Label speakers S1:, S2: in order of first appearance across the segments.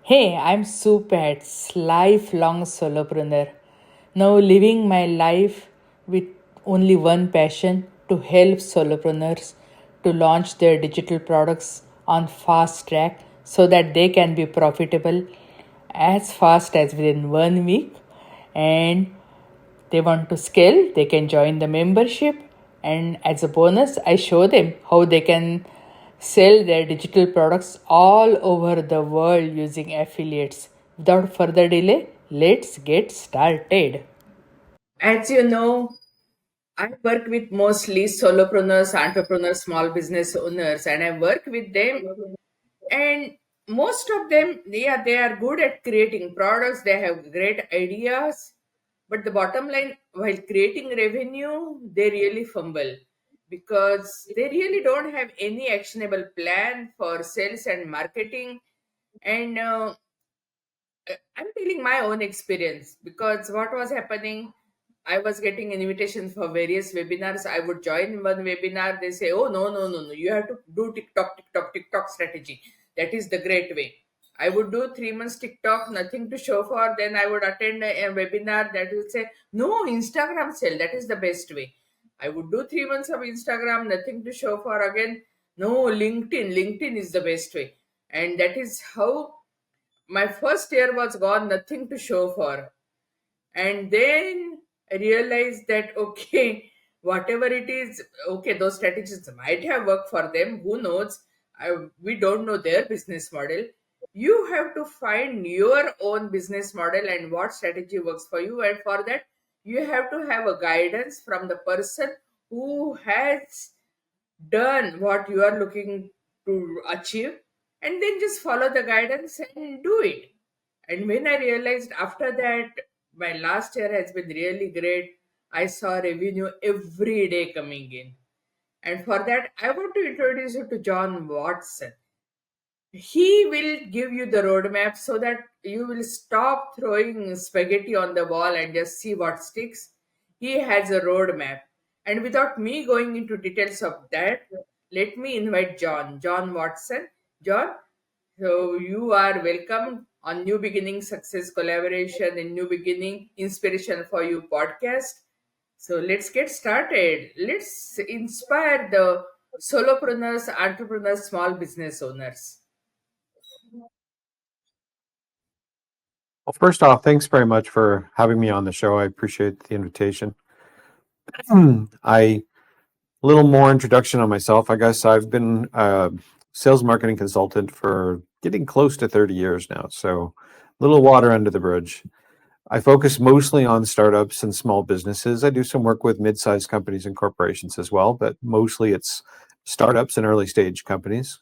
S1: Hey, I'm Supats, lifelong solopreneur. Now living my life with only one passion to help solopreneurs to launch their digital products on fast track so that they can be profitable as fast as within 1 week, and they want to scale, they can join the membership. And as a bonus, I show them how they can sell their digital products all over the world using affiliates. Without further delay, let's get started. As you know, I work with mostly solopreneurs, entrepreneurs, small business owners, and I work with them. And most of them, yeah, they are good at creating products, they have great ideas, but the bottom line, while creating revenue, they really fumble because they really don't have any actionable plan for sales and marketing. And I'm telling my own experience because what was happening, I was getting invitations for various webinars. I would join one webinar. They say, "Oh no! You have to do TikTok strategy. That is the great way." I would do 3 months TikTok, nothing to show for. Then I would attend a webinar that would say, "No, Instagram sell. That is the best way." I would do 3 months of Instagram, nothing to show for again. No, LinkedIn. LinkedIn is the best way, and that is how my first year was gone, nothing to show for. And then I realized that, okay, whatever it is, okay, those strategies might have worked for them. Who knows? We don't know their business model. You have to find your own business model and what strategy works for you. And for that, you have to have a guidance from the person who has done what you are looking to achieve, and then just follow the guidance and do it. And when I realized after that, my last year has been really great. I saw revenue every day coming in. And for that, I want to introduce you to John Watson. He will give you the roadmap so that you will stop throwing spaghetti on the wall and just see what sticks. He has a roadmap. And without me going into details of that, let me invite John Watson. John, so you are welcome on New Beginning Success Collaboration and New Beginning Inspiration for You podcast. So let's get started. Let's inspire the solopreneurs, entrepreneurs, small business owners.
S2: Well, first off, thanks very much for having me on the show. I appreciate the invitation. I a little more introduction on myself. I guess I've been a sales marketing consultant for getting close to 30 years now, so a little water under the bridge. I focus mostly on startups and small businesses. I do some work with mid-sized companies and corporations as well, but mostly it's startups and early stage companies.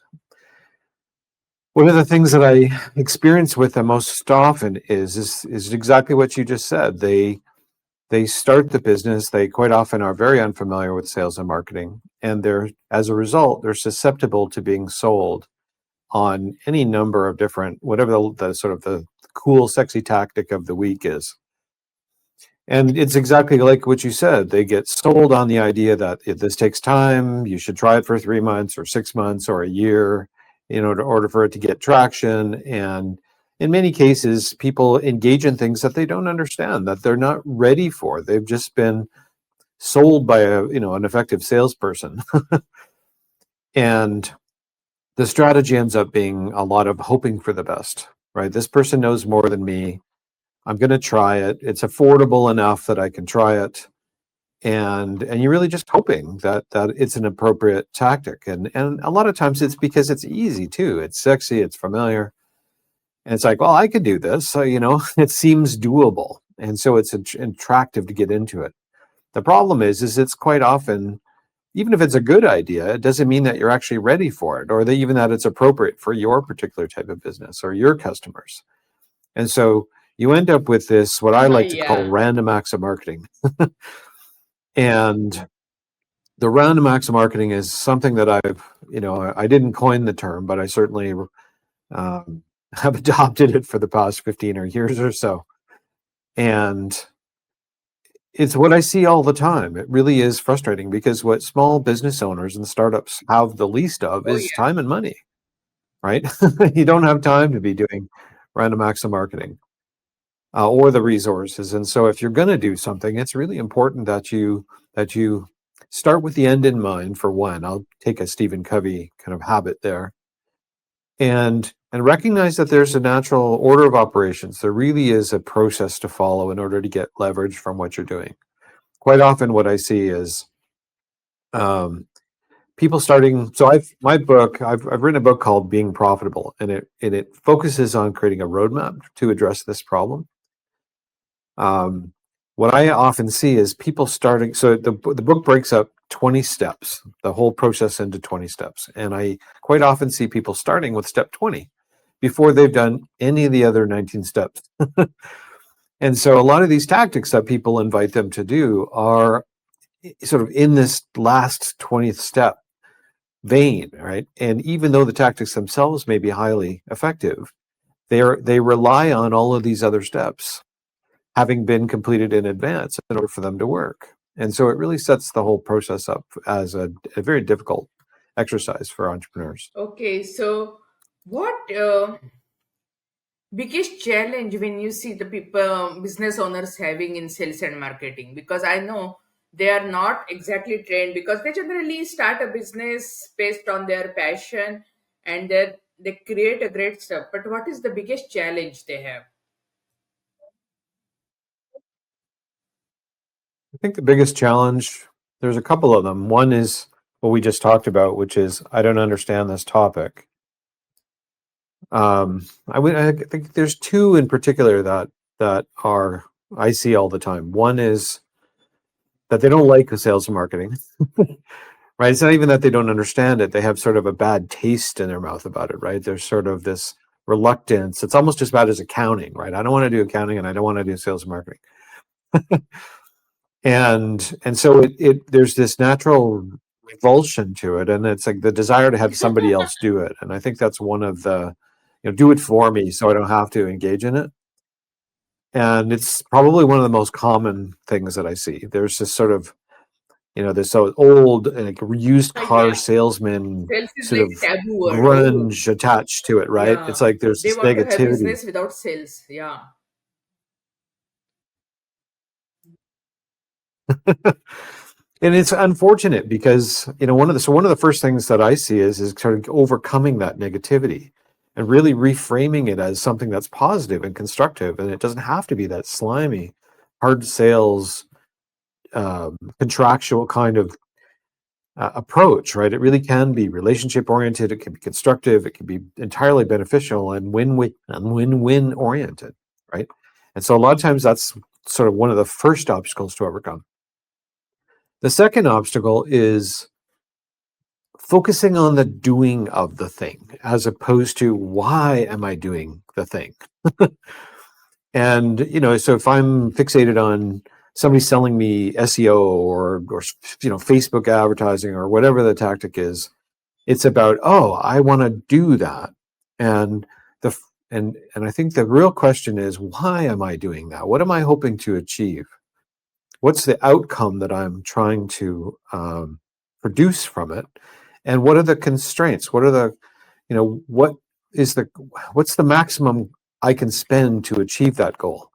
S2: One of the things that I experience with them most often is exactly what you just said. They start the business. They quite often are very unfamiliar with sales and marketing, and they're as a result they're susceptible to being sold on any number of different whatever the sort of the cool, sexy tactic of the week is. And it's exactly like what you said. They get sold on the idea that if this takes time, you should try it for 3 months or 6 months or a year in order for it to get traction. And in many cases, people engage in things that they don't understand, that they're not ready for. They've just been sold by an effective salesperson. And the strategy ends up being a lot of hoping for the best, right? This person knows more than me. I'm going to try it. It's affordable enough that I can try it, and you're really just hoping that it's an appropriate tactic, and a lot of times it's because it's easy too. It's sexy, it's familiar, and it's like, well, I could do this. So it seems doable, and so it's attractive to get into it. The problem is it's quite often, even if it's a good idea, it doesn't mean that you're actually ready for it, or that even that it's appropriate for your particular type of business or your customers. And so you end up with this, what I like to call
S1: Yeah.
S2: random acts of marketing. And the random acts of marketing is something that I didn't coin the term, but I certainly have adopted it for the past 15 or years or so. And it's what I see all the time. It really is frustrating because what small business owners and startups have the least of
S1: Oh,
S2: is
S1: yeah.
S2: time and money, right? You don't have time to be doing random acts of marketing, or the resources. And so if you're going to do something, it's really important that you start with the end in mind. For one, I'll take a Stephen Covey kind of habit there, and recognize that there's a natural order of operations. There really is a process to follow in order to get leverage from what you're doing. Quite often what I see is um, people starting. So I've written a book called Being Profitable, and it focuses on creating a roadmap to address this problem. Um, what I often see is people starting. So the book breaks up 20 steps, the whole process into 20 steps, and I quite often see people starting with step 20 before they've done any of the other 19 steps. And so a lot of these tactics that people invite them to do are sort of in this last 20th step vein, right? And even though the tactics themselves may be highly effective, they rely on all of these other steps having been completed in advance in order for them to work. And so it really sets the whole process up as a very difficult exercise for entrepreneurs.
S1: Okay, so what biggest challenge when you see the people business owners having in sales and marketing? Because I know they are not exactly trained, because they generally start a business based on their passion, and they create a great stuff. But what is the biggest challenge they have?
S2: I think the biggest challenge, there's a couple of them. One is what we just talked about, which is I don't understand this topic. I think there's two in particular that are I see all the time. One is that they don't like sales and marketing, right? It's not even that they don't understand it; they have sort of a bad taste in their mouth about it, right? There's sort of this reluctance. It's almost as bad as accounting, right? I don't want to do accounting, and I don't want to do sales and marketing. And so it there's this natural revulsion to it, and it's like the desire to have somebody else do it. And I think that's one of the, do it for me so I don't have to engage in it. And it's probably one of the most common things that I see. There's this sort of, this so old like used car
S1: Yeah,
S2: salesman
S1: sales is
S2: sort
S1: like
S2: of
S1: taboo word. Oh,
S2: grunge attached to it, right? It's
S1: yeah.
S2: like there's
S1: They
S2: this
S1: want to have
S2: negativity.
S1: business without sales. Yeah.
S2: And it's unfortunate because one of the first things that I see is sort of overcoming that negativity and really reframing it as something that's positive and constructive, and it doesn't have to be that slimy, hard sales, contractual kind of approach, right? It really can be relationship oriented. It can be constructive. It can be entirely beneficial and win-win oriented, right? And so a lot of times that's sort of one of the first obstacles to overcome. The second obstacle is focusing on the doing of the thing as opposed to why am I doing the thing? And so if I'm fixated on somebody selling me SEO or Facebook advertising or whatever the tactic is, it's about, oh, I want to do that. And the and I think the real question is, why am I doing that? What am I hoping to achieve? What's the outcome that I'm trying to produce from it? And what are the constraints? What are the, what is the, what's the maximum I can spend to achieve that goal?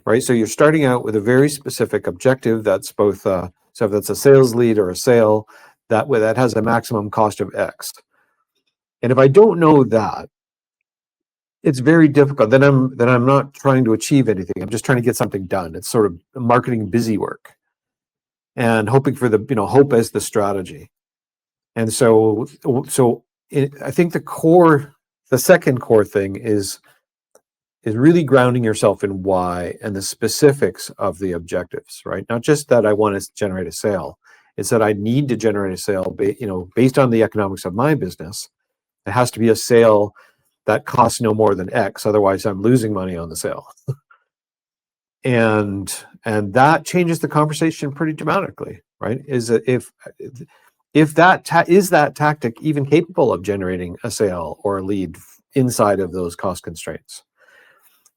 S2: Right. So you're starting out with a very specific objective that's both, so if that's a sales lead or a sale, that has a maximum cost of X. And if I don't know that, it's very difficult. Then I'm not trying to achieve anything. I'm just trying to get something done. It's sort of marketing busy work and hoping for hope as the strategy. And I think the second core thing is really grounding yourself in why and the specifics of the objectives, right? Not just that I want to generate a sale. It's that I need to generate a sale, based on the economics of my business. It has to be a sale that costs no more than X. Otherwise, I'm losing money on the sale. And that changes the conversation pretty dramatically, right? Is that if that tactic even capable of generating a sale or a lead inside of those cost constraints?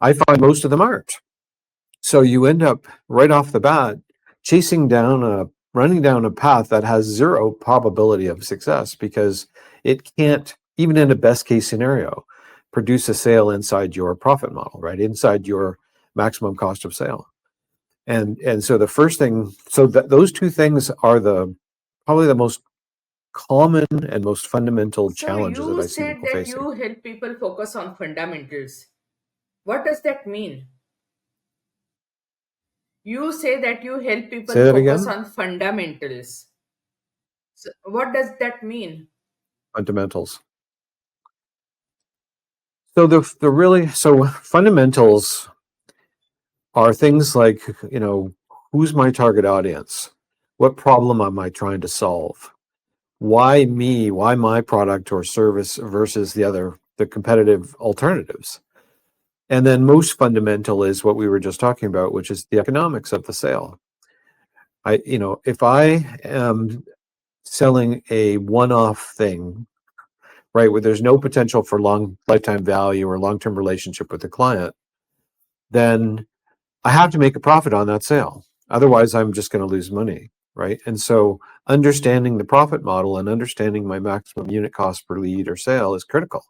S2: I find most of them aren't. So you end up right off the bat running down a path that has zero probability of success, because it can't, even in a best case scenario, produce a sale inside your profit model, right? Inside your maximum cost of sale. And so the first thing, so those two things are probably the most common and most fundamental
S1: So
S2: challenges that
S1: you
S2: I see
S1: said
S2: people
S1: that
S2: facing.
S1: you help people focus on fundamentals. What does that mean? You say that you help
S2: Say
S1: people
S2: that
S1: focus
S2: again?
S1: on fundamentals. So what does that mean?
S2: Fundamentals. So so fundamentals are things like, who's my target audience? What problem am I trying to solve? Why me? Why my product or service versus the competitive alternatives? And then most fundamental is what we were just talking about, which is the economics of the sale. If I am selling a one-off thing, right, where there's no potential for long lifetime value or long-term relationship with the client, then I have to make a profit on that sale. Otherwise, I'm just going to lose money, right? And so understanding the profit model and understanding my maximum unit cost per lead or sale is critical.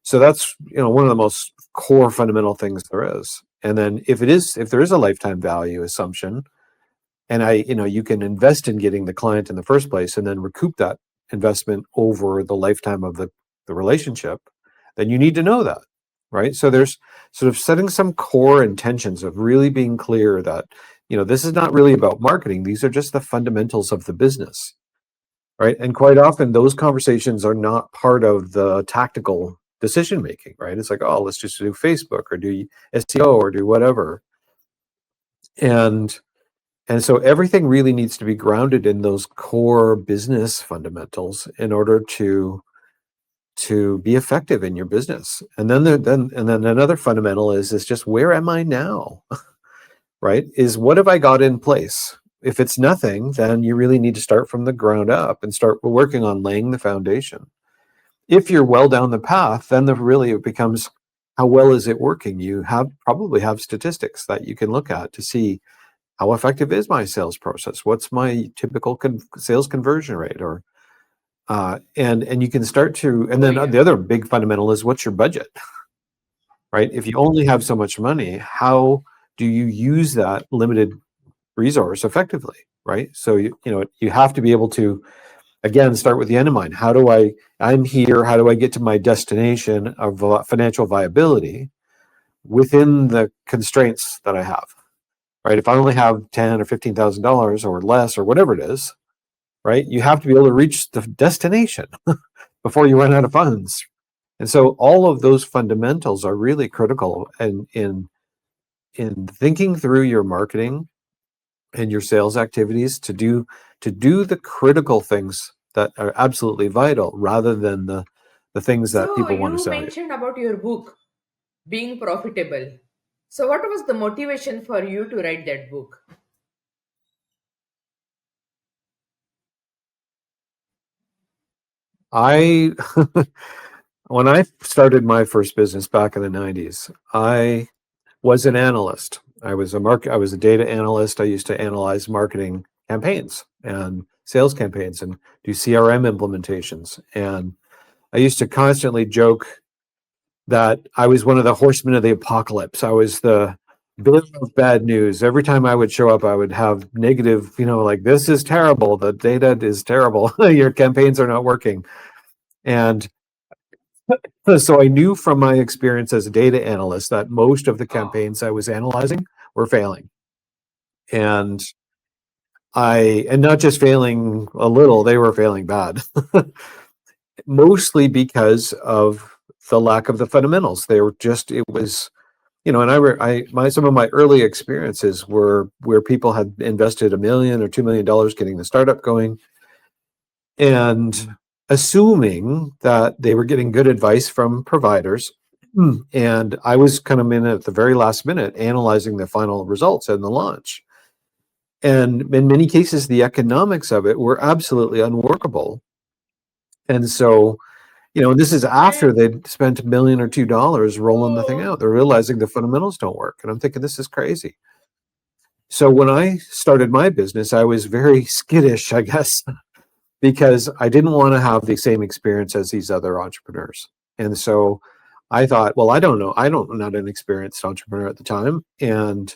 S2: So that's, one of the most core fundamental things there is. And then if there is a lifetime value assumption, and you can invest in getting the client in the first place and then recoup that investment over the lifetime of the relationship, then you need to know that, right? So there's sort of setting some core intentions of really being clear that, this is not really about marketing. These are just the fundamentals of the business, right? And quite often those conversations are not part of the tactical decision making, right? It's like, oh, let's just do Facebook or do SEO or do whatever. And so everything really needs to be grounded in those core business fundamentals in order to be effective in your business. And then another fundamental is just, where am I now? Right? Is what have I got in place? If it's nothing, then you really need to start from the ground up and start working on laying the foundation. If you're well down the path, then it becomes, how well is it working? You probably have statistics that you can look at to see, how effective is my sales process? What's my typical sales conversion rate? Or and you can start to, and
S1: Oh,
S2: then
S1: yeah.
S2: the other big fundamental is, what's your budget, right? If you only have so much money, how do you use that limited resource effectively, right? So you have to be able to, again, start with the end in mind. I'm here, how do I get to my destination of financial viability within the constraints that I have? Right? If I only have $10,000 or $15,000 or less or whatever it is, right? You have to be able to reach the destination before you run out of funds. And so all of those fundamentals are really critical in thinking through your marketing and your sales activities to do the critical things that are absolutely vital, rather than the things that
S1: So
S2: people want to
S1: you
S2: sell you.
S1: mentioned about your book being profitable. So what was the motivation for you to write that book?
S2: I When I started my first business back in the 90s, I was an analyst. I was a data analyst. I used to analyze marketing campaigns and sales campaigns and do CRM implementations. And I used to constantly joke that I was one of the horsemen of the apocalypse. I was the bearer of bad news. Every time I would show up, I would have negative, like, this is terrible. The data is terrible. Your campaigns are not working. And so I knew from my experience as a data analyst that most of the
S1: Oh,
S2: campaigns I was analyzing were failing. And and not just failing a little, they were failing bad. Mostly because of the lack of the fundamentals. It was, and some of my early experiences were where people had invested $1 million or $2 million getting the startup going, and assuming that they were getting good advice from providers. And I was kind of in at the very last minute analyzing the final results and the launch. And in many cases, the economics of it were absolutely unworkable. And so, this is after they'd spent $1 million or $2 rolling the thing
S1: oh,
S2: out. They're realizing the fundamentals don't work. And I'm thinking, this is crazy. So when I started my business, I was very skittish, I guess, because I didn't want to have the same experience as these other entrepreneurs. And so I thought, well, I don't know. I'm not an experienced entrepreneur at the time. And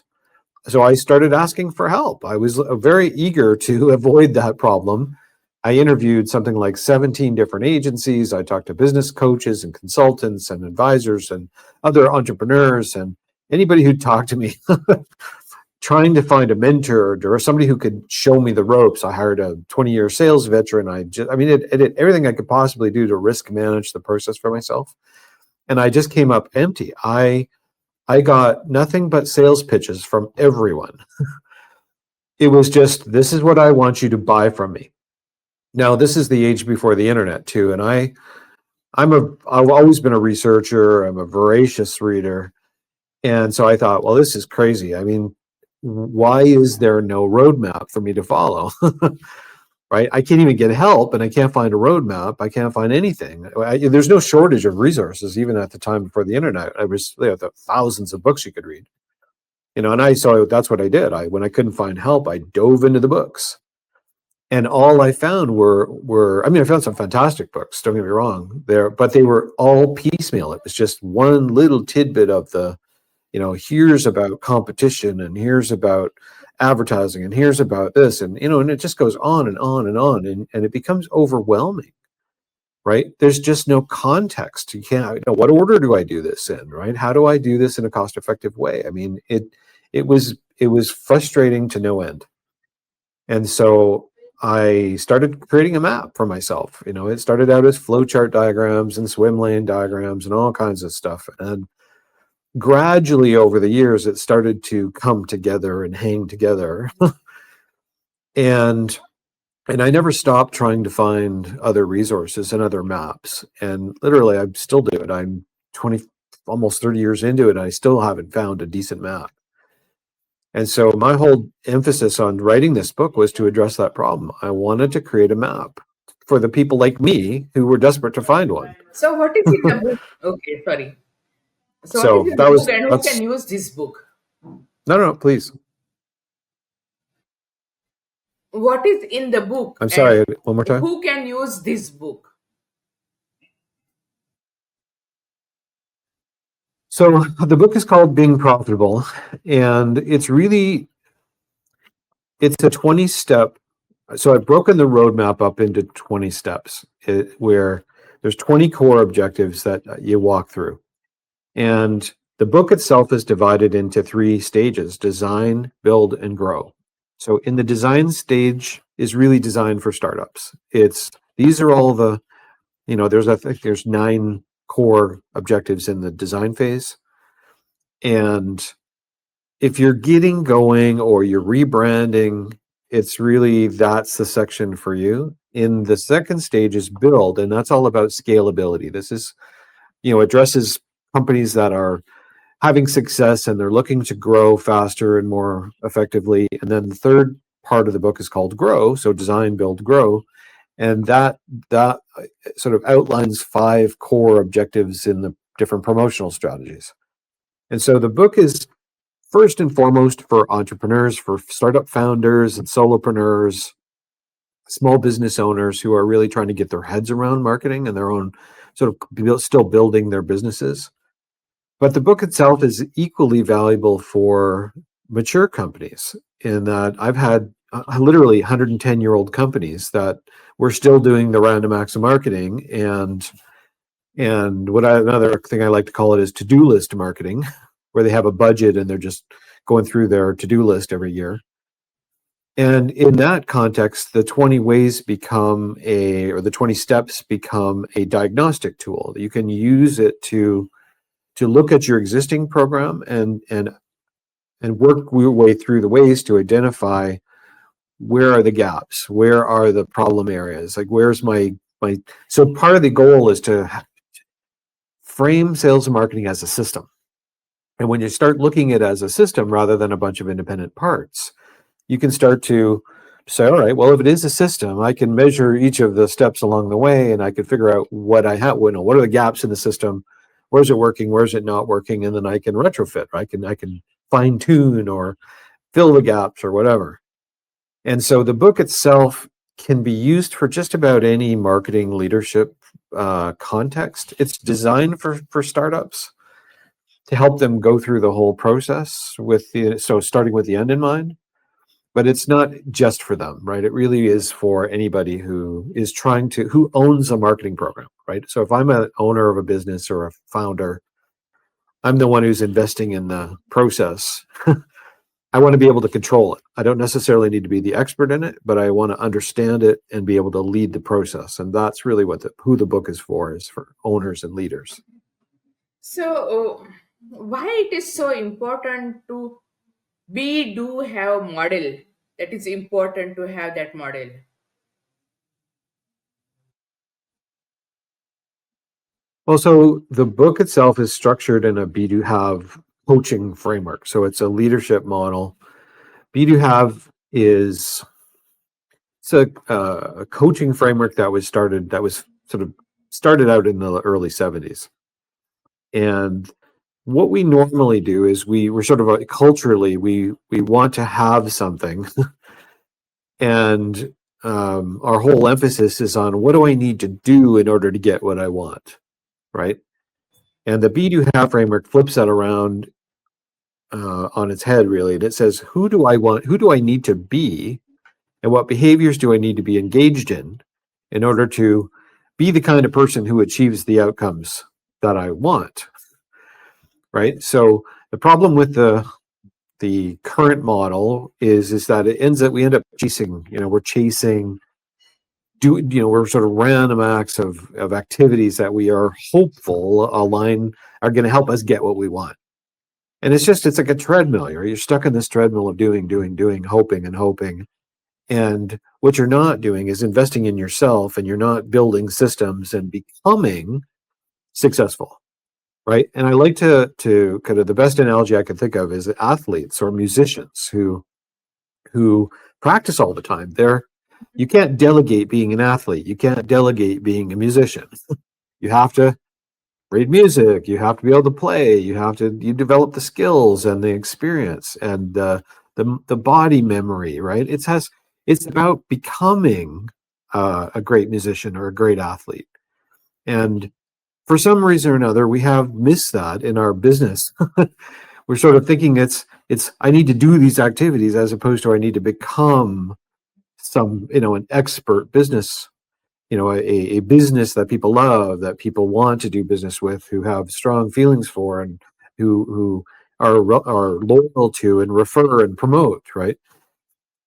S2: so I started asking for help. I was very eager to avoid that problem. I interviewed something like 17 different agencies. I talked to business coaches and consultants and advisors and other entrepreneurs and anybody who'd talk to me, trying to find a mentor or somebody who could show me the ropes. I hired a 20-year sales veteran. I did everything I could possibly do to risk manage the process for myself. And I just came up empty. I got nothing but sales pitches from everyone. It was just, this is what I want you to buy from me. Now, this is the age before the internet too. And I've always been a researcher. I'm a voracious reader. And so I thought, well, this is crazy. I mean, why is there no roadmap for me to follow? Right? I can't even get help and I can't find a roadmap. I can't find anything. There's no shortage of resources, even at the time before the internet. There were thousands of books you could read. And so that's what I did. When I couldn't find help, I dove into the books. And all I found were I found some fantastic books, don't get me wrong, but they were all piecemeal. It was just one little tidbit of here's about competition and here's about advertising and here's about this and it just goes on and on and on and it becomes overwhelming, right? There's just no context. You can't, what order do I do this in, right? How do I do this in a cost-effective way? It was frustrating to no end. And so I started creating a map for myself. It started out as flowchart diagrams and swim lane diagrams and all kinds of stuff. And gradually over the years, it started to come together and hang together. and I never stopped trying to find other resources and other maps. And literally, I still do it. I'm 20, almost 30 years into it, and I still haven't found a decent map. And so my whole emphasis on writing this book was to address that problem. I wanted to create a map for the people like me who were desperate to find one.
S1: So, what is in the book? Okay, sorry. So, what is
S2: So
S1: in the book and who
S2: that's
S1: can use this book?
S2: no, please.
S1: What is in the book
S2: I'm
S1: and
S2: sorry. One more time.
S1: who can use this book?
S2: So the book is called Being Profitable, and it's a 20-step. So I've broken the roadmap up into 20 steps where there's 20 core objectives that you walk through. And the book itself is divided into 3 stages: design, build, and grow. So in the design stage is really designed for startups. These are all the, I think there's 9 core objectives in the design phase. And if you're getting going or you're rebranding, that's the section for you. In the second stage is build, and that's all about scalability. This is, addresses companies that are having success and they're looking to grow faster and more effectively. And then the third part of the book is called grow. So design, build, grow. And that sort of outlines 5 core objectives in the different promotional strategies. And so the book is first and foremost for entrepreneurs, for startup founders and solopreneurs, small business owners who are really trying to get their heads around marketing and their own sort of still building their businesses. But the book itself is equally valuable for mature companies in that I've had literally 110-year-old companies that were still doing the random acts of marketing. And another thing I like to call it is to-do list marketing, where they have a budget and they're just going through their to-do list every year. And in that context, the 20 ways the 20 steps become a diagnostic tool. You can use it to look at your existing program and work your way through the ways to identify where are the gaps, where are the problem areas, like where's my. So part of the goal is to frame sales and marketing as a system. And when you start looking at it as a system rather than a bunch of independent parts, you can start to say, all right, well, if it is a system, I can measure each of the steps along the way and I can figure out what I have, what are the gaps in the system, where's it working, where's it not working, and then I can retrofit, I can fine tune or fill the gaps or whatever. And so the book itself can be used for just about any marketing leadership context. It's designed for startups to help them go through the whole process starting with the end in mind. But it's not just for them, right? It really is for anybody who is who owns a marketing program, right? So if I'm an owner of a business or a founder, I'm the one who's investing in the process. I want to be able to control it. I don't necessarily need to be the expert in it, but I want to understand it and be able to lead the process. And that's really who the book is for owners and leaders.
S1: So, why it is so important to we do have model that is important to have that model?
S2: Well, so the book itself is structured in a Be Do Have coaching framework. So it's a leadership model. Be Do Have is it's a coaching framework that was sort of started out in the early 70s. And what we normally do is we're sort of culturally we want to have something and our whole emphasis is on what do I need to do in order to get what I want, right? And the Be Do Have framework flips that around on its head, really, and it says who do I need to be, and what behaviors do I need to be engaged in order to be the kind of person who achieves the outcomes that I want, right? So the problem with the current model is that we end up chasing, we're sort of random acts of activities that we are hopeful are going to help us get what we want. And it's like a treadmill. You're stuck in this treadmill of doing, hoping and hoping. And what you're not doing is investing in yourself, and you're not building systems and becoming successful, right? And I like to kind of, the best analogy I can think of is athletes or musicians who practice all the time. You can't delegate being an athlete. You can't delegate being a musician. You have to read music. You have to be able to play. You develop the skills and the experience and the body memory, right? It's about becoming a great musician or a great athlete. And for some reason or another, we have missed that in our business. We're sort of thinking it's I need to do these activities as opposed to I need to become an expert business, a business that people love, that people want to do business with, who have strong feelings for, and who are loyal to and refer and promote, right?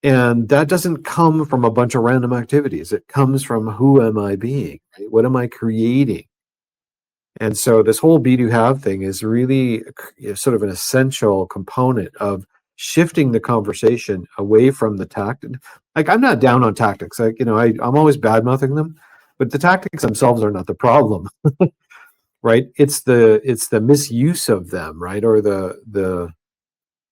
S2: And that doesn't come from a bunch of random activities. It comes from who am I being? Right? What am I creating? And so this whole be do have thing is really sort of an essential component of shifting the conversation away from the tactic. Like, I'm not down on tactics. I'm always bad mouthing them, but the tactics themselves are not the problem, right? It's the misuse of them, right? Or the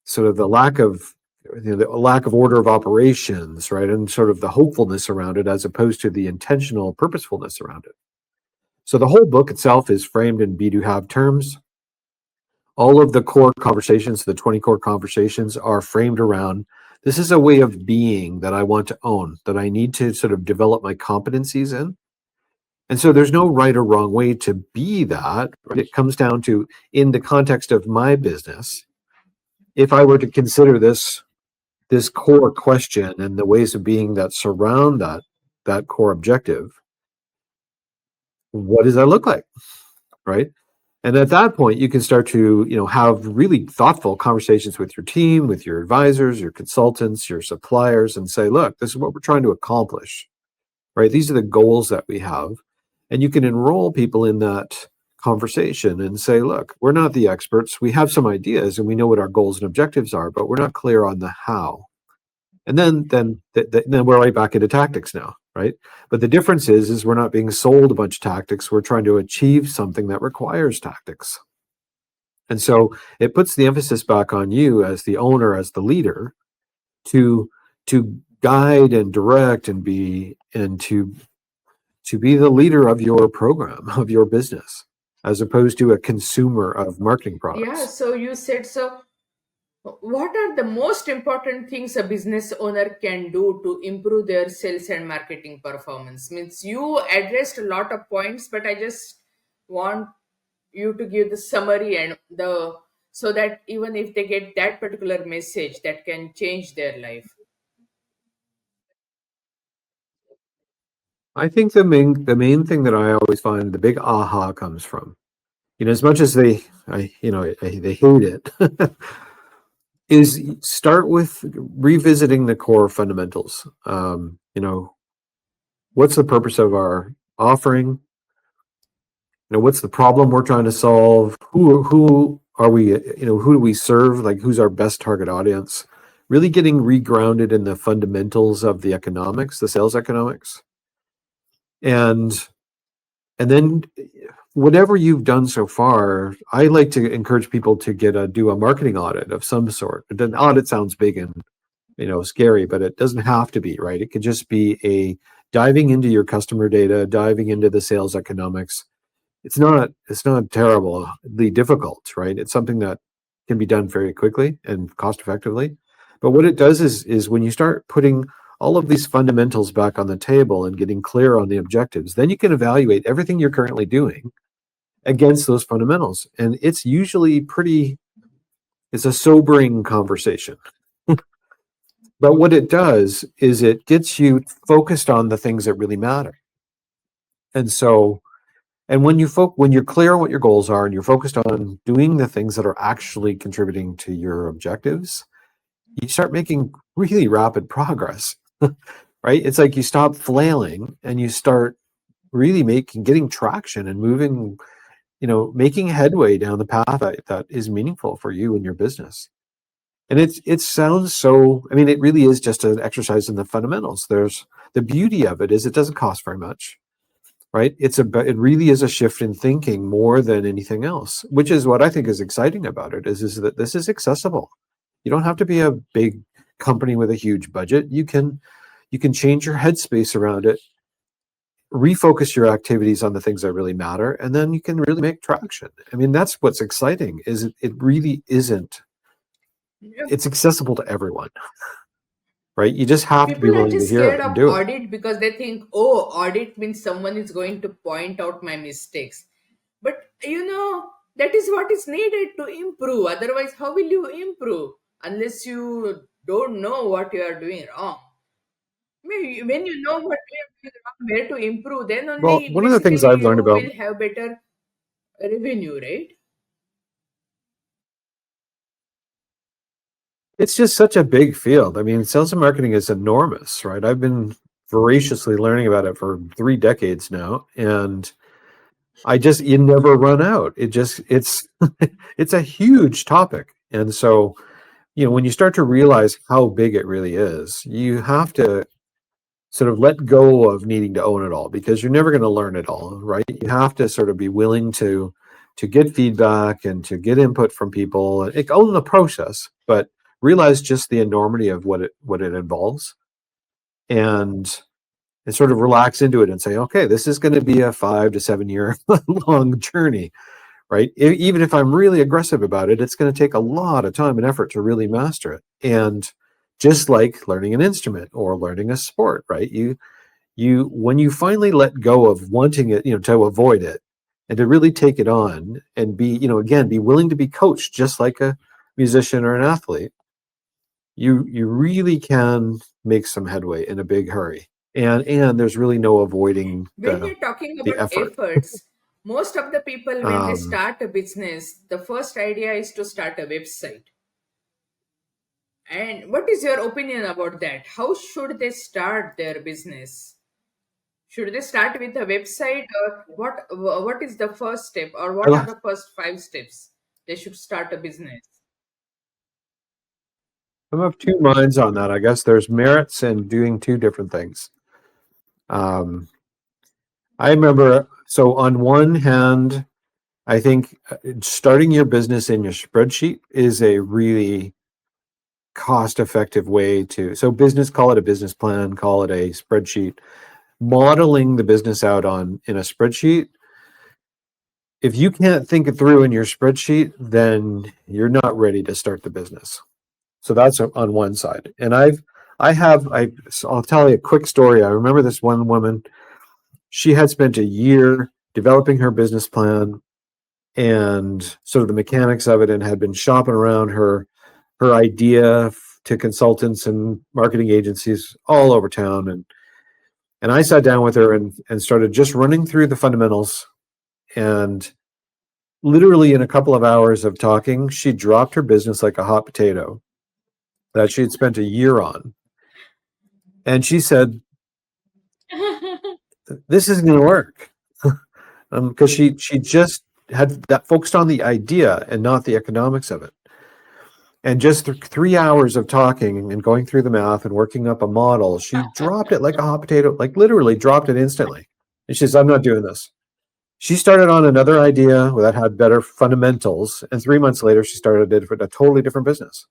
S2: sort of the lack of order of operations, right? And sort of the hopefulness around it as opposed to the intentional purposefulness around it. So the whole book itself is framed in be do have terms. All of the core conversations, the 20 core conversations, are framed around this is a way of being that I want to own, that I need to sort of develop my competencies in. And so there's no right or wrong way to be that. It comes down to, in the context of my business, if I were to consider this core question and the ways of being that surround that core objective, what does that look like, right? And at that point, you can start to, have really thoughtful conversations with your team, with your advisors, your consultants, your suppliers, and say, look, this is what we're trying to accomplish, right? These are the goals that we have. And you can enroll people in that conversation and say, look, we're not the experts. We have some ideas and we know what our goals and objectives are, but we're not clear on the how. And then we're right back into tactics now, right? But the difference is we're not being sold a bunch of tactics. We're trying to achieve something that requires tactics. And so it puts the emphasis back on you as the owner, as the leader, to guide and direct and to be the leader of your program, of your business, as opposed to a consumer of marketing
S1: Yeah,
S2: products.
S1: so you said so What are the most important things a business owner can do to improve their sales and marketing performance? Means you addressed a lot of points, but I just want you to give the summary and the so that even if they get that particular message that can change their life.
S2: I think the main thing that I always find the big aha comes from, as much as they hate it, is start with revisiting the core fundamentals. What's the purpose of our offering? What's the problem we're trying to solve? Who are we? Who do we serve? Like, who's our best target audience? Really getting regrounded in the fundamentals of the economics, the sales economics, and and then whatever you've done so far, I like to encourage people to do a marketing audit of some sort. An audit sounds big and scary, but it doesn't have to be, right? It could just be a diving into your customer data, diving into the sales economics. It's not terribly difficult, right? It's something that can be done very quickly and cost effectively. But what it does is when you start putting all of these fundamentals back on the table and getting clear on the objectives, then you can evaluate everything you're currently doing against those fundamentals. And it's a sobering conversation. But what it does is it gets you focused on the things that really matter. And so, and when you're clear on what your goals are and you're focused on doing the things that are actually contributing to your objectives, you start making really rapid progress. Right? It's like you stop flailing and you start really getting traction and moving, making headway down the path that is meaningful for you and your business. And it sounds so, I mean, it really is just an exercise in the fundamentals. There's the beauty of it is it doesn't cost very much, right? It really is a shift in thinking more than anything else, which is what I think is exciting about it is that this is accessible. You don't have to be a big company with a huge budget. You can change your headspace around it, refocus your activities on the things that really matter, and then you can really make traction. I mean, that's what's exciting is it really isn't,
S1: Yeah.
S2: it's accessible to everyone, right? You just have to be
S1: People are
S2: willing to
S1: just
S2: hear
S1: scared
S2: it and
S1: of
S2: do it.
S1: audit because they think, oh, audit means someone is going to point out my mistakes. But that is what is needed to improve. Otherwise, how will you improve unless you don't know what you are doing wrong? When you know what you are doing wrong, where to improve, then
S2: Well,
S1: only
S2: one of the things
S1: basically
S2: I've learned
S1: you
S2: about,
S1: will have better revenue, right?
S2: it's just such a big field. I mean, sales and marketing is enormous, right? I've been voraciously learning about it for 3 decades now, and you never run out. It's it's a huge topic. And so, when you start to realize how big it really is, you have to sort of let go of needing to own it all because you're never going to learn it all, right? You have to sort of be willing to get feedback and to get input from people and own the process, but realize just the enormity of what it involves, and sort of relax into it and say, okay, this is going to be a 5 to 7 year long journey, right? Even if I'm really aggressive about it, it's going to take a lot of time and effort to really master it. And just like learning an instrument or learning a sport, right? You when you finally let go of wanting it, to avoid it and to really take it on and again, be willing to be coached just like a musician or an athlete, you really can make some headway in a big hurry. And there's really no avoiding
S1: When
S2: the
S1: you're talking
S2: the
S1: about
S2: effort.
S1: efforts, most of the people, when they
S2: Um,
S1: start a business, the first idea is to start a website. And what is your opinion about that? How should they start their business? Should they start with a website, or what is the first step, or what are
S2: I
S1: the first 5 steps they should start a business?
S2: I'm of two minds on that. I guess there's merits in doing two different things. Um, I remember, so on one hand, I think starting your business in your spreadsheet is a really cost effective way call it a business plan, call it a spreadsheet. Modeling the business out in a spreadsheet, if you can't think it through in your spreadsheet, then you're not ready to start the business. So that's on one side. And I'll tell you a quick story. I remember this one woman, she had spent a year developing her business plan and sort of the mechanics of it, and had been shopping around her idea to consultants and marketing agencies all over town. And I sat down with her and started just running through the fundamentals. And literally in a couple of hours of talking, she dropped her business like a hot potato that she had spent a year on. And she said, this isn't going to work. Because she just had that focused on the idea and not the economics of it. And just 3 hours of talking and going through the math and working up a model, she dropped it like a hot potato, like literally dropped it instantly. And she says, I'm not doing this. She started on another idea that had better fundamentals. And 3 months later, she started a totally different business.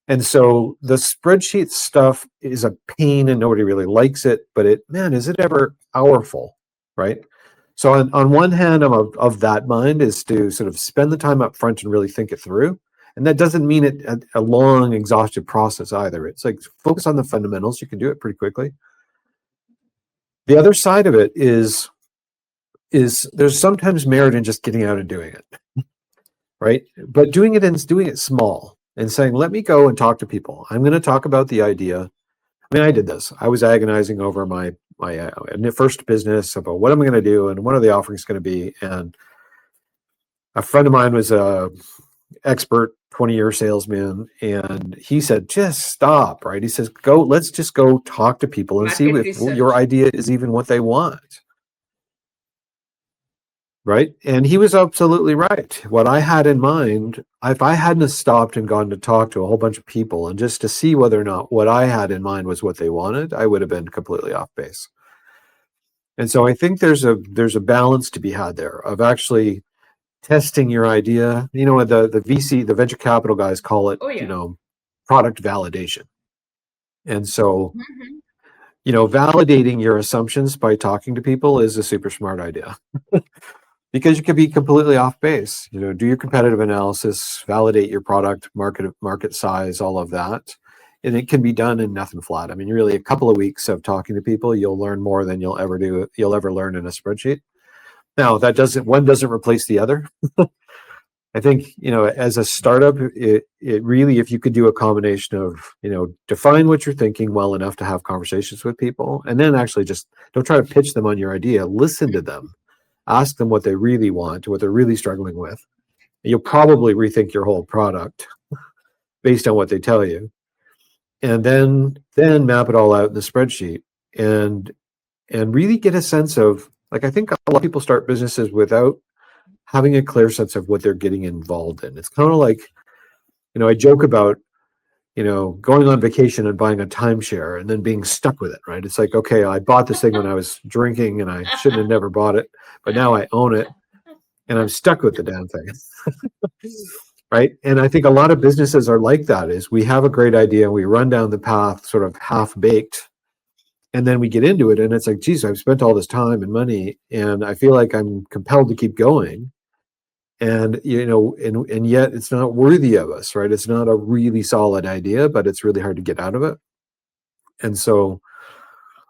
S2: And so the spreadsheet stuff is a pain and nobody really likes it, but is it ever powerful, right? So on one hand, I'm of that mind is to sort of spend the time up front and really think it through. And that doesn't mean it a long, exhaustive process either. It's like focus on the fundamentals. You can do it pretty quickly. The other side of it is there's sometimes merit in just getting out and doing it, right? But doing it small and saying, let me go and talk to people. I'm going to talk about the idea. I mean, I did this. I was agonizing over my first business about what am I going to do and what are the offerings going to be. And a friend of mine was a expert 20-year salesman, and he said, just stop, right? He says, let's just go talk to people and see if your idea is even what they want. Right. And he was absolutely right. What I had in mind, if I hadn't stopped and gone to talk to a whole bunch of people and just to see whether or not what I had in mind was what they wanted, I would have been completely off base. And so I think there's a balance to be had there of actually testing your idea. You know, the VC, the venture capital guys call it, product validation. And so, validating your assumptions by talking to people is a super smart idea. Because you could be completely off base. Do your competitive analysis, validate your product, market size, all of that. And it can be done in nothing flat. I mean, really a couple of weeks of talking to people, you'll learn more than you'll ever learn in a spreadsheet. Now, one doesn't replace the other. I think, as a startup, it really, if you could do a combination of, define what you're thinking well enough to have conversations with people, and then actually just don't try to pitch them on your idea, listen to them. Ask them what they really want, what they're really struggling with. You'll probably rethink your whole product based on what they tell you. And then map it all out in the spreadsheet and really get a sense of, like, I think a lot of people start businesses without having a clear sense of what they're getting involved in. It's kind of like, I joke about, going on vacation and buying a timeshare and then being stuck with it, right? It's like, okay, I bought this thing when I was drinking and I shouldn't have never bought it, but now I own it and I'm stuck with the damn thing. Right. And I think a lot of businesses are like that, is we have a great idea, we run down the path sort of half baked, and then we get into it and it's like, geez, I've spent all this time and money and I feel like I'm compelled to keep going. And, and yet it's not worthy of us, right? It's not a really solid idea, but it's really hard to get out of it. And so,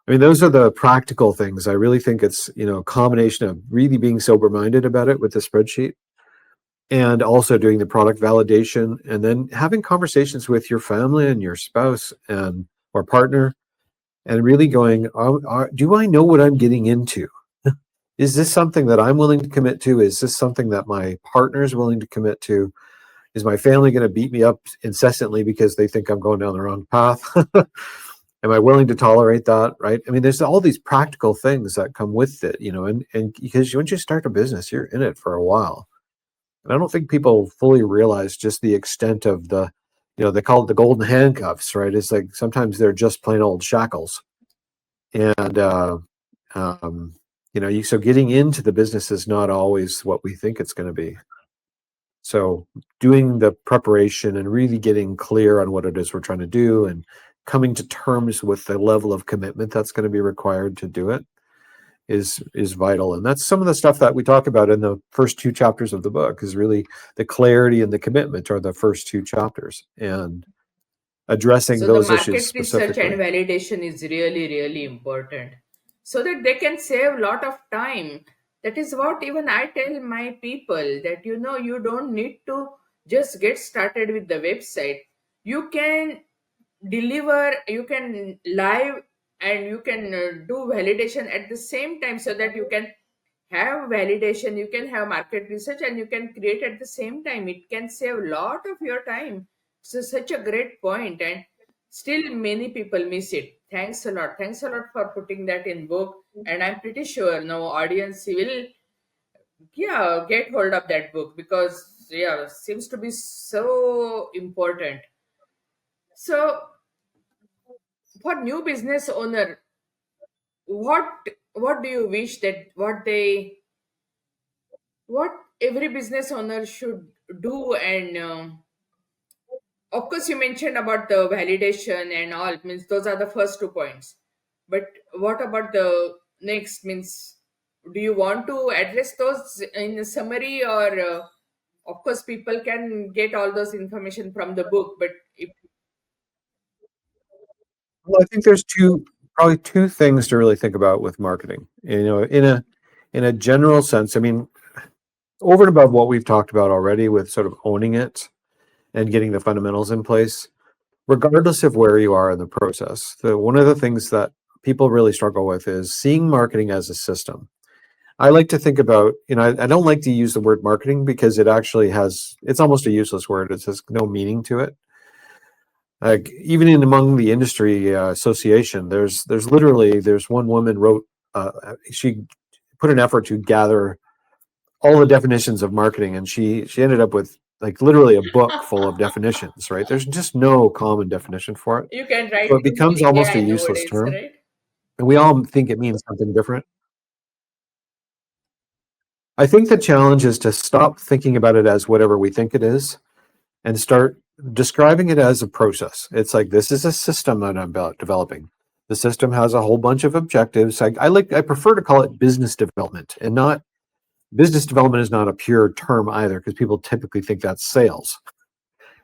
S2: I mean, those are the practical things. I really think it's, a combination of really being sober-minded about it with the spreadsheet and also doing the product validation and then having conversations with your family and your spouse and or partner and really going, do I know what I'm getting into? Is this something that I'm willing to commit to? Is this something that my partner is willing to commit to? Is my family going to beat me up incessantly because they think I'm going down the wrong path? Am I willing to tolerate that? Right. I mean, there's all these practical things that come with it, and because once you start a business, you're in it for a while. And I don't think people fully realize just the extent of they call it the golden handcuffs, right? It's like sometimes they're just plain old shackles. And, so getting into the business is not always what we think it's going to be. So doing the preparation and really getting clear on what it is we're trying to do and coming to terms with the level of commitment that's going to be required to do it is vital. And that's some of the stuff that we talk about in the first two chapters of the book. Is really the clarity and the commitment are the first two chapters, and addressing
S1: So the
S2: those issues
S1: market research and
S2: specifically.
S1: validation is really, really important so that they can save a lot of time. That is what even I tell my people, that you don't need to just get started with the website. You can deliver, you can live, and you can do validation at the same time, so that you can have validation, you can have market research, and you can create at the same time. It can save a lot of your time. So such a great point, and still many people miss it. Thanks a lot, thanks a lot for putting that in book. And I'm pretty sure no audience will, yeah, get hold of that book, because yeah, seems to be so important. So for new business owner, what do you wish that what every business owner should do? And of course you mentioned about the validation and all, means those are the first 2 points, but what about the next? Means, do you want to address those in a summary, or of course people can get all those information from the book, but if
S2: Well, I think there's probably two things to really think about with marketing. In a general sense, I mean, over and above what we've talked about already with sort of owning it and getting the fundamentals in place, regardless of where you are in the process, one of the things that people really struggle with is seeing marketing as a system. I like to think about, I don't like to use the word marketing because it's almost a useless word. It has no meaning to it. Like even among the industry association, there's one woman wrote, she put an effort to gather all the definitions of marketing, and she ended up with like literally a book full of definitions. Right? There's just no common definition for it,
S1: you can write
S2: so it becomes
S1: using
S2: almost a
S1: AI
S2: useless
S1: nowadays,
S2: term,
S1: right?
S2: and we all think it means something different. I think the challenge is to stop thinking about it as whatever we think it is and start describing it as a process. It's like, this is a system that I'm developing. The system has a whole bunch of objectives. I prefer to call it business development, and not business development is not a pure term either, because people typically think that's sales,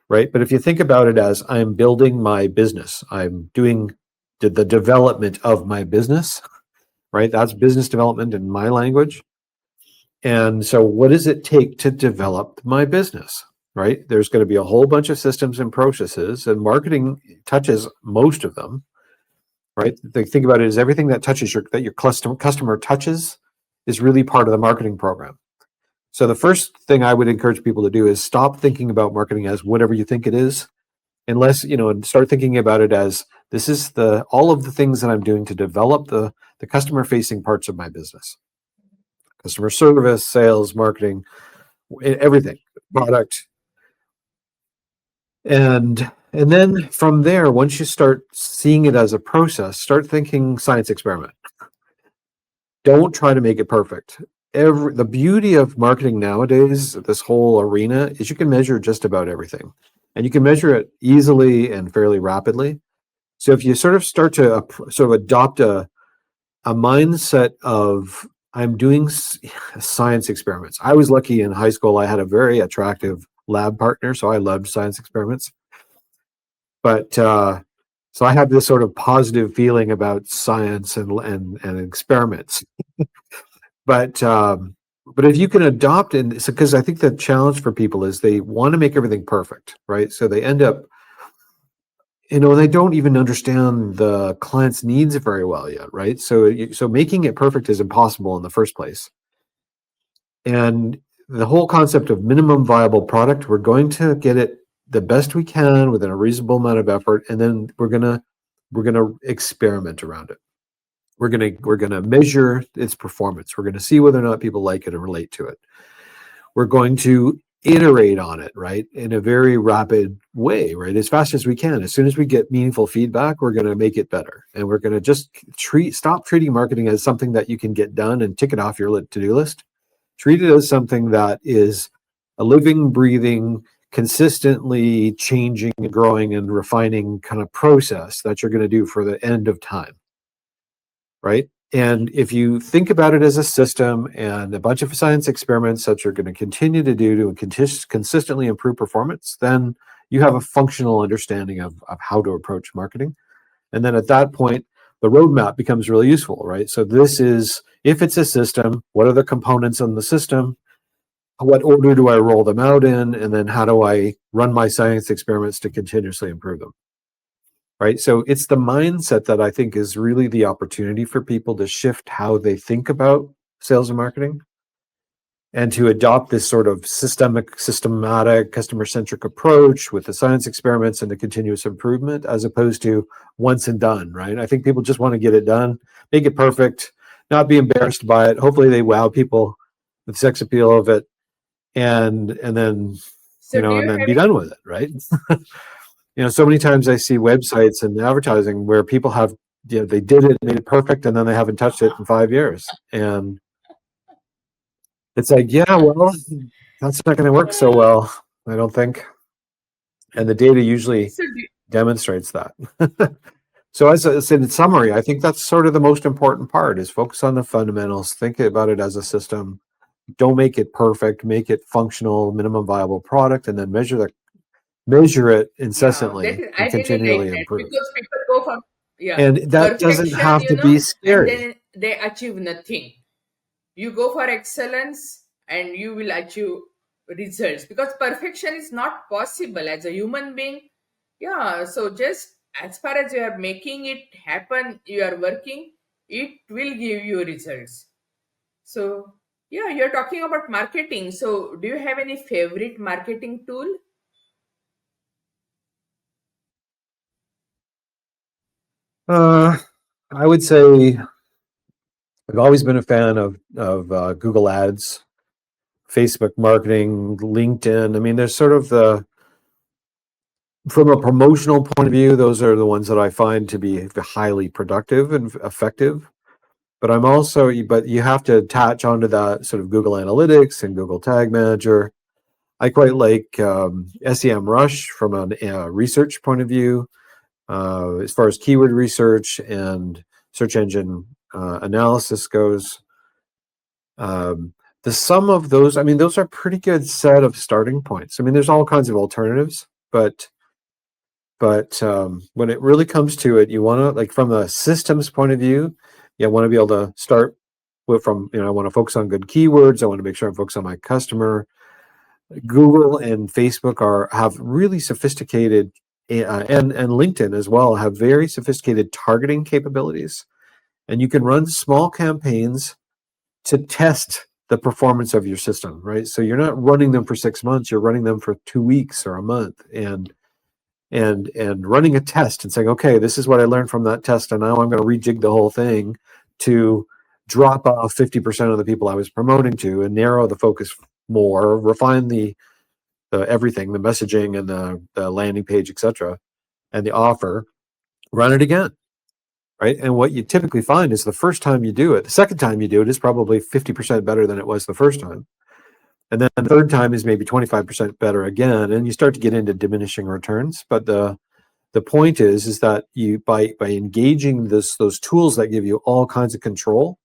S2: right? But if you think about it as, I'm building my business, I'm doing the development of my business, right? That's business development in my language. And so what does it take to develop my business? Right? There's going to be a whole bunch of systems and processes, and marketing touches most of them. Right? The think about it is everything that touches that your customer touches is really part of the marketing program. So the first thing I would encourage people to do is stop thinking about marketing as whatever you think it is, and start thinking about it as, this is all of the things that I'm doing to develop the customer facing parts of my business. Customer service, sales, marketing, everything, product. And then from there, once you start seeing it as a process, start thinking science experiment. Don't try to make it perfect. The beauty of marketing nowadays, this whole arena, is you can measure just about everything, and you can measure it easily and fairly rapidly. So if you sort of start to sort of adopt a mindset of, I'm doing science experiments. I was lucky in high school. I had a very attractive lab partner, so I loved science experiments. But so I have this sort of positive feeling about science and experiments. But if you can adopt, and because I think the challenge for people is they want to make everything perfect, right? So they end up, they don't even understand the client's needs very well yet, right? So making it perfect is impossible in the first place. And the whole concept of minimum viable product, we're going to get it the best we can within a reasonable amount of effort, and then we're gonna experiment around it. We're gonna measure its performance. We're gonna see whether or not people like it and relate to it. We're going to iterate on it, right, in a very rapid way, right, as fast as we can. As soon as we get meaningful feedback, we're going to make it better, and we're going to just stop treating marketing as something that you can get done and tick it off your to-do list. Treat it as something that is a living, breathing, consistently changing and growing and refining kind of process that you're going to do for the end of time, right? And if you think about it as a system and a bunch of science experiments that you're going to continue to do to consistently improve performance, then you have a functional understanding of how to approach marketing. And then at that point, the roadmap becomes really useful, right? So this is, if it's a system, what are the components in the system? What order do I roll them out in? And then how do I run my science experiments to continuously improve them? Right. So it's the mindset that I think is really the opportunity for people to shift how they think about sales and marketing and to adopt this sort of systematic, customer centric approach with the science experiments and the continuous improvement, as opposed to once and done. Right. I think people just want to get it done, make it perfect, not be embarrassed by it. Hopefully they wow people with the sex appeal of it, and then,
S1: So do
S2: and
S1: you
S2: then
S1: have
S2: be
S1: any?
S2: done with it. Right. So many times I see websites and advertising where people have, they did it, made it perfect, and then they haven't touched it in 5 years. And it's like, yeah, well, that's not going to work so well, I don't think. And the data usually
S1: So do,
S2: demonstrates that. So as I said, in summary, I think that's sort of the most important part is focus on the fundamentals, think about it as a system. Don't make it perfect, make it functional, minimum viable product, and then measure it
S1: yeah, that
S2: incessantly
S1: is, I
S2: and
S1: really like
S2: continually
S1: that
S2: improve.
S1: because people go for, yeah,
S2: And that doesn't
S1: perfection,
S2: have to be
S1: and
S2: scary.
S1: then they achieve nothing. You go for excellence and you will achieve results because perfection is not possible as a human being. Yeah, so just as far as you are making it happen, you are working, it will give you results. So, yeah, you're talking about marketing. So, do you have any favorite marketing tool?
S2: Uh, I would say I've always been a fan of Google Ads, Facebook marketing, LinkedIn. I mean, there's sort of from a promotional point of view, those are the ones that I find to be highly productive and effective. But you have to attach onto that sort of Google Analytics and Google Tag Manager. I quite like SEM Rush from a research point of view, as far as keyword research and search engine analysis goes. Um, the sum of those, I mean, those are pretty good set of starting points. I mean, there's all kinds of alternatives, but when it really comes to it, you want to, like, from a systems point of view, you want to be able to start with from, I want to focus on good keywords. I want to make sure I'm focused on my customer. Google and Facebook have really sophisticated, and LinkedIn as well have very sophisticated targeting capabilities, and you can run small campaigns to test the performance of your system, right? So you're not running them for 6 months, you're running them for 2 weeks or a month, and running a test and saying, okay, this is what I learned from that test, and now I'm going to rejig the whole thing to drop off 50% of the people I was promoting to and narrow the focus more, refine the everything, the messaging and the landing page, etc., and the offer, run it again. Right. And what you typically find is the first time you do it, the second time you do it is probably 50% better than it was the first time. And then the third time is maybe 25% better again. And you start to get into diminishing returns. But the point is that you by engaging those tools that give you all kinds of control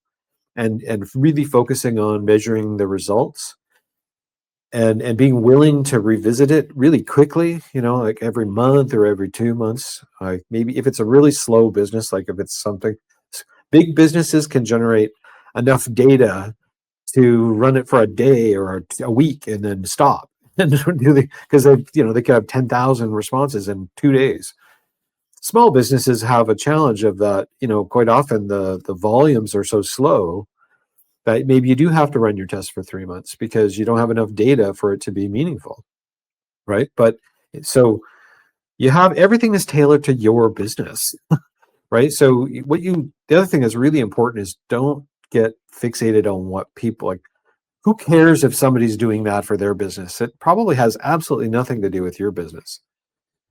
S2: and really focusing on measuring the results and being willing to revisit it really quickly, like every month or every 2 months. Maybe if it's a really slow business, like if it's something, big businesses can generate enough data to run it for a day or a week and then stop and because they could have 10,000 responses in 2 days. Small businesses have a challenge of that. Quite often the volumes are so slow that maybe you do have to run your test for 3 months because you don't have enough data for it to be meaningful, right? But so you have everything is tailored to your business, right? So the other thing that's really important is don't get fixated on what people like. Who cares if somebody's doing that for their business? It probably has absolutely nothing to do with your business.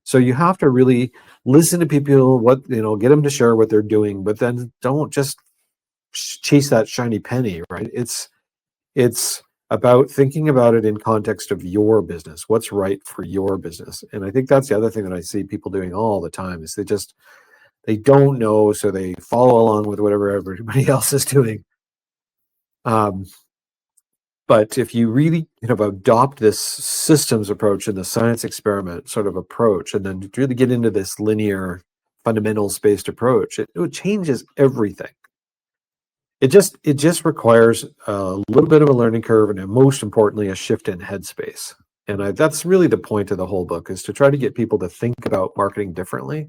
S2: So you have to really listen to people, get them to share what they're doing, but then don't just chase that shiny penny, right? It's about thinking about it in context of your business. What's right for your business? And I think that's the other thing that I see people doing all the time is They don't know, so they follow along with whatever everybody else is doing. But if you really adopt this systems approach and the science experiment sort of approach, and then really get into this linear fundamentals-based approach, it changes everything. It just requires a little bit of a learning curve, and most importantly, a shift in headspace. And that's really the point of the whole book, is to try to get people to think about marketing differently.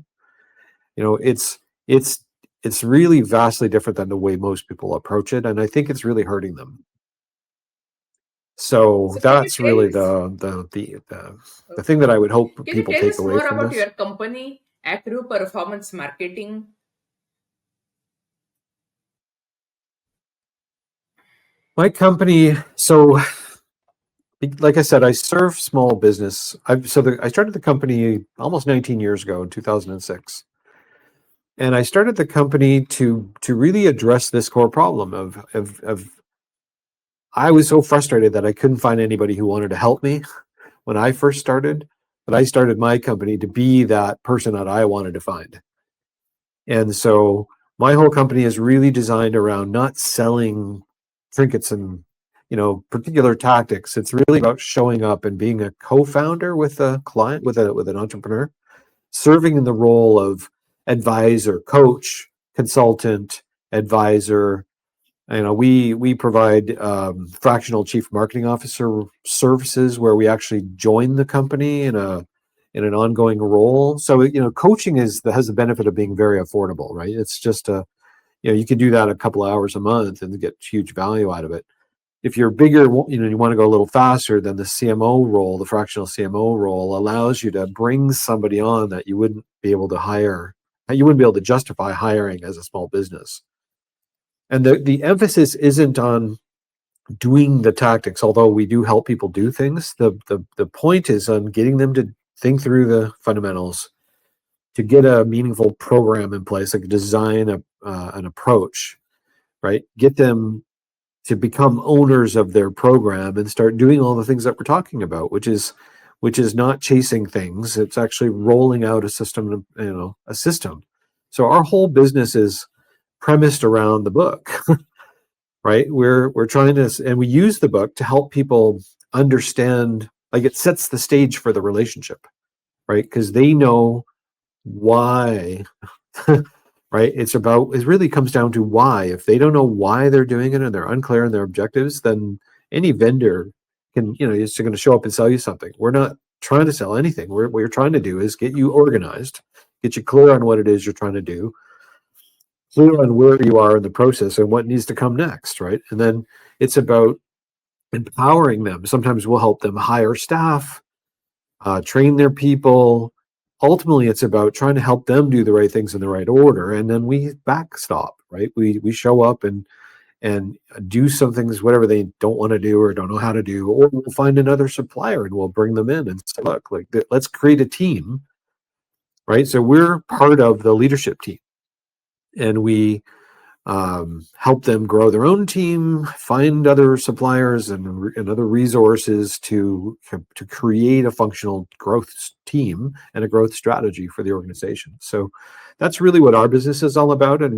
S2: It's really vastly different than the way most people approach it, and I think it's really hurting them. So
S1: Can you
S2: that's
S1: tell
S2: really the thing that I would hope
S1: can you
S2: people
S1: tell
S2: take
S1: us
S2: away
S1: more
S2: from
S1: about
S2: this.
S1: your company, Accrue Performance Marketing?
S2: My company, so like I said, I serve small business. I started the company almost 19 years ago in 2006. And I started the company to really address this core problem of I was so frustrated that I couldn't find anybody who wanted to help me when I first started. But I started my company to be that person that I wanted to find. And so my whole company is really designed around not selling trinkets and particular tactics. It's really about showing up and being a co-founder with a client, with an entrepreneur, serving in the role of advisor, coach, consultant, advisor. We provide fractional chief marketing officer services where we actually join the company in an ongoing role. So coaching has the benefit of being very affordable, right? It's just you can do that a couple of hours a month and get huge value out of it. If you're bigger, you want to go a little faster, then the CMO role, the fractional CMO role, allows you to bring somebody on that you wouldn't be able to hire, that you wouldn't be able to justify hiring as a small business. And the emphasis isn't on doing the tactics, although we do help people do things. The point is on getting them to think through the fundamentals, to get a meaningful program in place, like design an approach, right? Get them to become owners of their program and start doing all the things that we're talking about, which is not chasing things. It's actually rolling out a system, a system. So our whole business is premised around the book, right? We're trying to, and we use the book to help people understand, like it sets the stage for the relationship, right? Because they know why, right? It really comes down to why. If they don't know why they're doing it and they're unclear on their objectives, then any vendor is going to show up and sell you something. We're not trying to sell anything. What we're trying to do is get you organized, get you clear on what it is you're trying to do, clear on where you are in the process and what needs to come next, right? And then it's about empowering them. Sometimes we'll help them hire staff, train their people. Ultimately, it's about trying to help them do the right things in the right order, and then we backstop, right? We show up and do some things, whatever they don't want to do or don't know how to do, or we'll find another supplier and we'll bring them in and say, look, let's create a team, right? So we're part of the leadership team, and we help them grow their own team, find other suppliers and other resources to create a functional growth team and a growth strategy for the organization. So that's really what our business is all about. And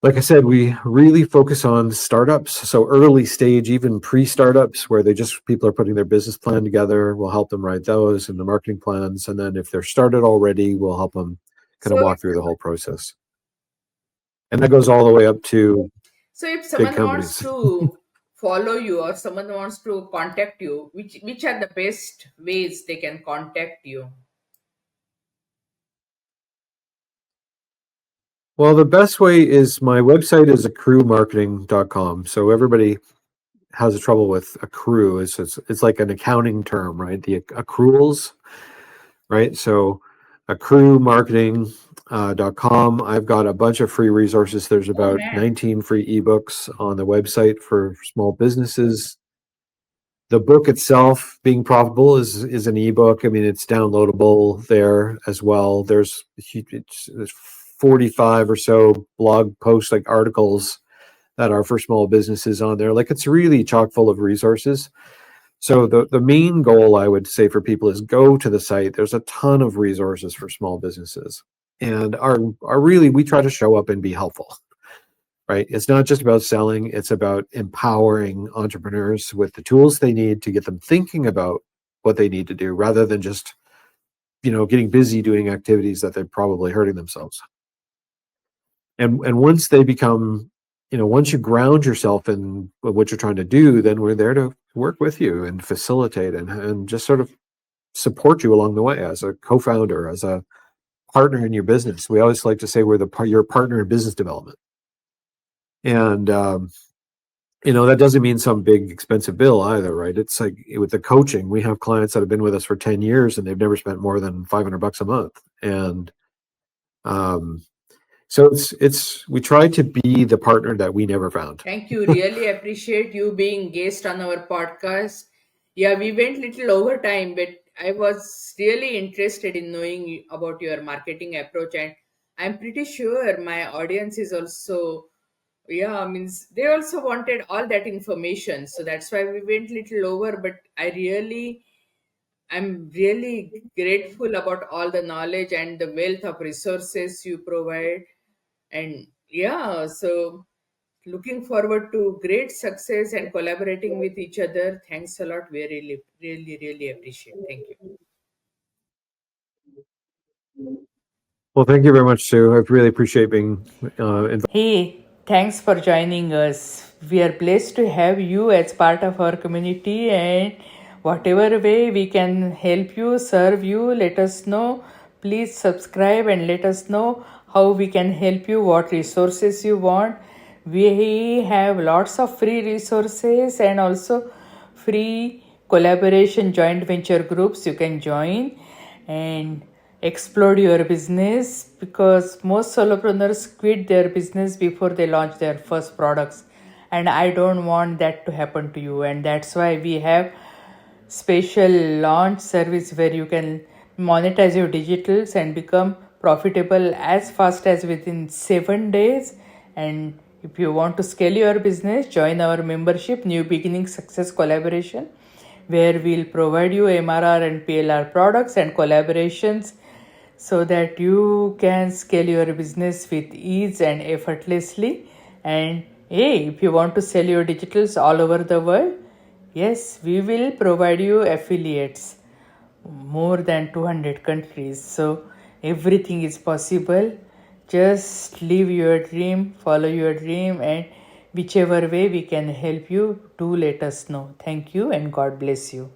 S2: like I said, we really focus on startups. So early stage, even pre-startups, where people are putting their business plan together. We'll help them write those and the marketing plans. And then if they're started already, we'll help them kind of
S1: So,
S2: walk through the whole process. And that goes all the way up to
S1: so if
S2: big
S1: someone wants
S2: companies.
S1: to follow you or someone wants to contact you, which are the best ways they can contact you?
S2: Well, the best way is my website is accruemarketing.com. So everybody has trouble with accrue. It's like an accounting term, right? The accruals, right? So accruemarketing.com. I've got a bunch of free resources. There's
S1: Oh
S2: about
S1: man.
S2: 19 free ebooks on the website for small businesses. The book itself, Being Profitable, is an ebook. I mean, it's downloadable there as well. There's 45 or so blog posts, like articles that are for small businesses on there. Like, it's really chock full of resources. So the main goal I would say for people is go to the site. There's a ton of resources for small businesses. and are really, we try to show up and be helpful, right? It's not just about selling, it's about empowering entrepreneurs with the tools they need to get them thinking about what they need to do rather than just, getting busy doing activities that they're probably hurting themselves. And once they become, once you ground yourself in what you're trying to do, then we're there to work with you and facilitate and just sort of support you along the way as a co-founder, as a partner in your business. We always like to say we're your partner in business development. And that doesn't mean some big expensive bill either, right? It's like with the coaching, we have clients that have been with us for 10 years and they've never spent more than $500 a month. And so we try to be the partner that we never found.
S1: Thank you. Really appreciate you being guest on our podcast. Yeah, we went little over time, but I was really interested in knowing about your marketing approach, and I'm pretty sure my audience is also, yeah, means they also wanted all that information. So that's why we went little over, but I'm really grateful about all the knowledge and the wealth of resources you provide. And yeah, so looking forward to great success and collaborating with each other. Thanks a lot. We really appreciate. Thank you.
S2: Well, thank you very much, Sue. I really appreciate being invited.
S1: Hey, thanks for joining us. We are blessed to have you as part of our community, and whatever way we can help you, serve you, let us know. Please subscribe and let us know how we can help you, what resources you want. We have lots of free resources and also free collaboration joint venture groups you can join and explode your business, because most solopreneurs quit their business before they launch their first products, and I don't want that to happen to you. And that's why we have special launch service where you can monetize your digitals and become profitable as fast as within 7 days. And if you want to scale your business, join our membership New Beginning Success Collaboration, where we'll provide you MRR and PLR products and collaborations so that you can scale your business with ease and effortlessly. And hey, if you want to sell your digitals all over the world, yes, we will provide you affiliates more than 200 countries. So everything is possible. Just live your dream, follow your dream, and whichever way we can help you, do let us know. Thank you and God bless you.